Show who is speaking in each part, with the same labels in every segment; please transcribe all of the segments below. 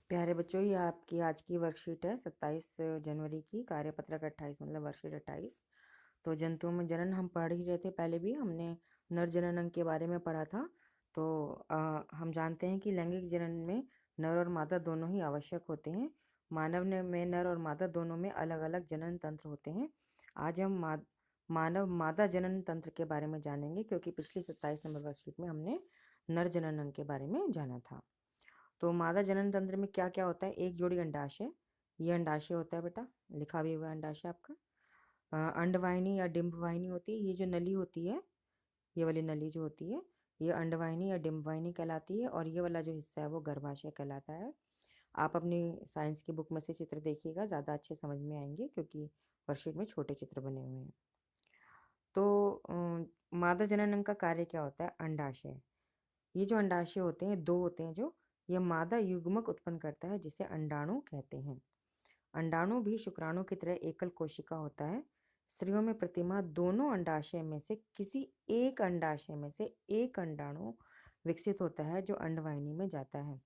Speaker 1: प्यारे बच्चों, ये आपकी आज की वर्कशीट है 27 जनवरी की। कार्यपत्रक 28 मतलब वर्कशीट 28। तो जंतुओं में जनन हम पढ़ ही रहे थे, पहले भी हमने नर जनन अंग के बारे में पढ़ा था। तो हम जानते हैं कि लैंगिक जनन में नर और मादा दोनों ही आवश्यक होते हैं। मानव में नर और मादा दोनों में अलग अलग जनन तंत्र होते हैं। आज हम मानव मादा जनन तंत्र के बारे में जानेंगे, क्योंकि पिछली 27 नंबर वर्कशीट में हमने नर जनन अंग के बारे में जाना था। तो मादा जनन तंत्र में क्या क्या होता है? एक जोड़ी अंडाशय, ये अंडाशय होता है बेटा, लिखा भी हुआ है अंडाशय आपका। अंडवाहिनी या डिंबवाहिनी होती है, ये जो नली होती है, ये वाली नली जो होती है, ये अंडवाहिनी या डिंबवाहिनी कहलाती है। और ये वाला जो हिस्सा है वो गर्भाशय कहलाता है। आप अपनी साइंस की बुक में से चित्र देखिएगा, ज़्यादा अच्छे समझ में आएंगे, क्योंकि वर्कशीट में छोटे चित्र बने हुए हैं। तो मादा जनन अंग का कार्य क्या होता है? अंडाशय, ये जो अंडाशय होते हैं दो होते हैं, जो ये मादा युग्मक उत्पन्न करता है, जिसे अंडाणु कहते हैं। अंडाणु भी शुक्राणु की तरह एकल कोशिका होता है। स्त्रियों में प्रतिमा दोनों अंडाशय में से किसी एक अंडाशय में से एक अंडाणु विकसित होता है, जो अंडवाहिनी में जाता है।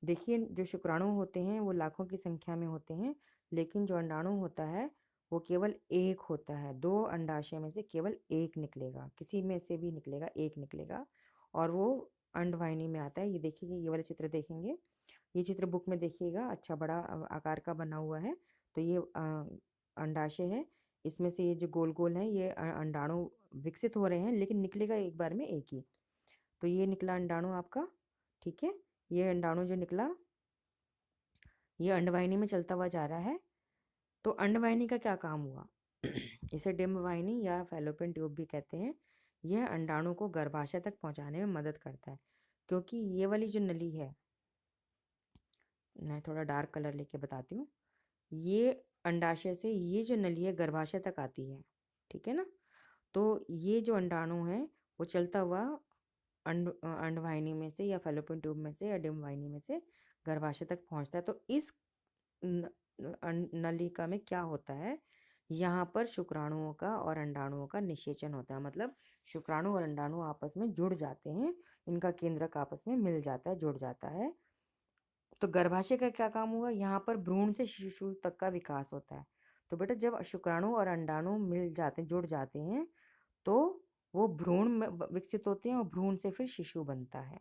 Speaker 1: देखिए, जो शुक्राणु होते हैं वो लाखों की संख्या में होते हैं, लेकिन जो अंडाणु होता है वो केवल एक होता है। दो अंडाशय में से केवल एक निकलेगा, किसी में से भी निकलेगा, एक निकलेगा, और वो अंडवाहिनी में आता है। ये देखिए, ये वाले चित्र देखेंगे, ये चित्र बुक में देखिएगा, अच्छा बड़ा आकार का बना हुआ है। तो ये अंडाशय है, इसमें से ये जो गोल गोल है ये अंडाणु विकसित हो रहे हैं, लेकिन निकलेगा एक बार में एक ही। तो ये निकला अंडाणु आपका, ठीक है। ये अंडाणु जो निकला ये अंडवाहिनी में चलता हुआ जा रहा है। तो अंडवाहिनी का क्या काम हुआ? इसे डिंबवाहिनी या फैलोपियन ट्यूब भी कहते हैं। यह अंडाणु को गर्भाशय तक पहुंचाने में मदद करता है, क्योंकि ये वाली जो नली है, मैं थोड़ा डार्क कलर लेके बताती हूँ। ये अंडाशय से ये जो नली है गर्भाशय तक आती है, ठीक है ना। तो ये जो अंडाणु है वो चलता हुआ अंडवाहिनी में से या फैलोपियन ट्यूब में से या डिंबवाहिनी में से गर्भाशय तक पहुंचता है। तो इस नलिका में क्या होता है? यहाँ पर शुक्राणुओं का और अंडाणुओं का निषेचन होता है, मतलब शुक्राणु और अंडाणु आपस में जुड़ जाते हैं, इनका केंद्रक आपस में मिल जाता है, जुड़ जाता है। तो गर्भाशय का क्या काम हुआ? यहाँ पर भ्रूण से शिशु तक का विकास होता है। तो बेटा, जब शुक्राणु और अंडाणु मिल जाते हैं, जुड़ जाते हैं, तो वो भ्रूण में विकसित होते हैं, और भ्रूण से फिर शिशु बनता है,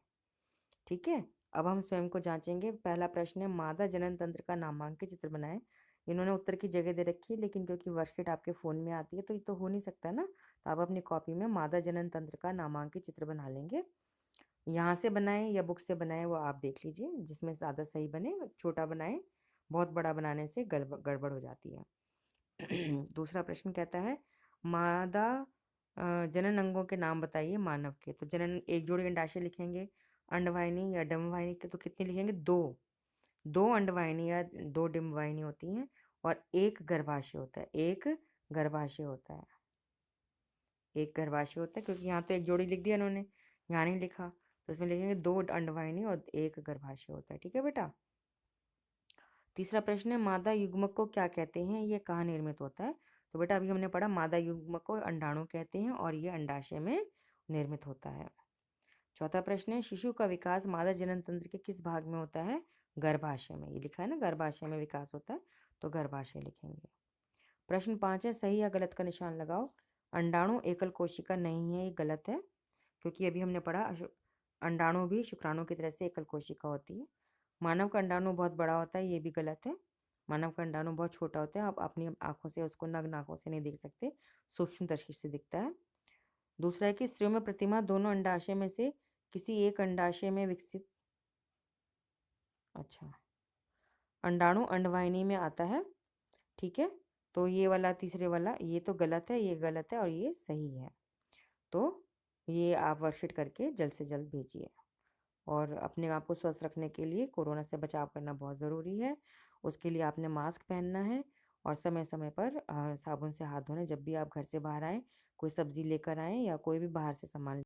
Speaker 1: ठीक है। अब हम स्वयं को जांचेंगे। पहला प्रश्न है, मादा जनन तंत्र का नामांकित चित्र बनाएं। इन्होंने उत्तर की जगह दे रखी है, लेकिन क्योंकि वर्कशीट आपके फ़ोन में आती है तो ये तो हो नहीं सकता ना। तो आप अपनी कॉपी में मादा जनन तंत्र का नामांकित चित्र बना लेंगे। यहाँ से बनाएं या बुक से बनाएं, वो आप देख लीजिए, जिसमें ज़्यादा सही बने। छोटा बनाएं, बहुत बड़ा बनाने से गड़बड़ हो जाती है। दूसरा प्रश्न कहता है, मादा जनन अंगों के नाम बताइए मानव के। तो जनन, एक जोड़ी अंडाशय लिखेंगे, अंडवाहिनी या डिंबवाहिनी के तो कितनी लिखेंगे? दो। दो अंडवाहिनी या दो डिंबवाहिनी होती हैं, और एक गर्भाशय होता है, एक गर्भाशय होता है, एक गर्भाशय होता है। क्योंकि यहाँ तो एक जोड़ी लिख दिया इन्होंने, यहाँ नहीं लिखा, तो इसमें लिखेंगे दो अंडवाहिनी और एक गर्भाशय होता है, ठीक है बेटा। तीसरा प्रश्न है, मादा युग्मक को क्या कहते हैं, ये कहाँ निर्मित होता है? तो बेटा, अभी हमने पढ़ा, मादा युग्मक को अंडाणु कहते हैं, और ये अंडाशय में निर्मित होता है। चौथा प्रश्न है, शिशु का विकास मादा जनन तंत्र के किस भाग में होता है? गर्भाशय में। ये लिखा है ना, गर्भाशय में विकास होता है, तो गर्भाशय लिखेंगे। प्रश्न 5 है, सही या गलत का निशान लगाओ। अंडाणु एकल कोशिका नहीं है, ये गलत है, क्योंकि अभी हमने पढ़ा अंडाणु भी शुक्राणु की तरह से एकल कोशिका होती है। मानव का अंडाणु बहुत बड़ा होता है, ये भी गलत है। मानव का अंडाणु बहुत छोटा होता है, आप अपनी आंखों से उसको नग्न आंखों से नहीं देख सकते, सूक्ष्म दृष्टि से दिखता है। दूसरा है कि स्त्रियों में प्रतिमा दोनों अंडाशय में से किसी एक अंडाशय में विकसित, अच्छा, अंडाणु अंडवाहिनी में आता है, ठीक है। तो ये वाला तीसरे वाला ये तो गलत है, ये गलत है, और ये सही है। तो ये आप वर्कशीट करके जल्द से जल्द भेजिए। और अपने आप को स्वस्थ रखने के लिए कोरोना से बचाव करना बहुत ज़रूरी है। उसके लिए आपने मास्क पहनना है, और समय समय पर साबुन से हाथ धोने। जब भी आप घर से बाहर आएँ, कोई सब्ज़ी लेकर आएँ या कोई भी बाहर से सामान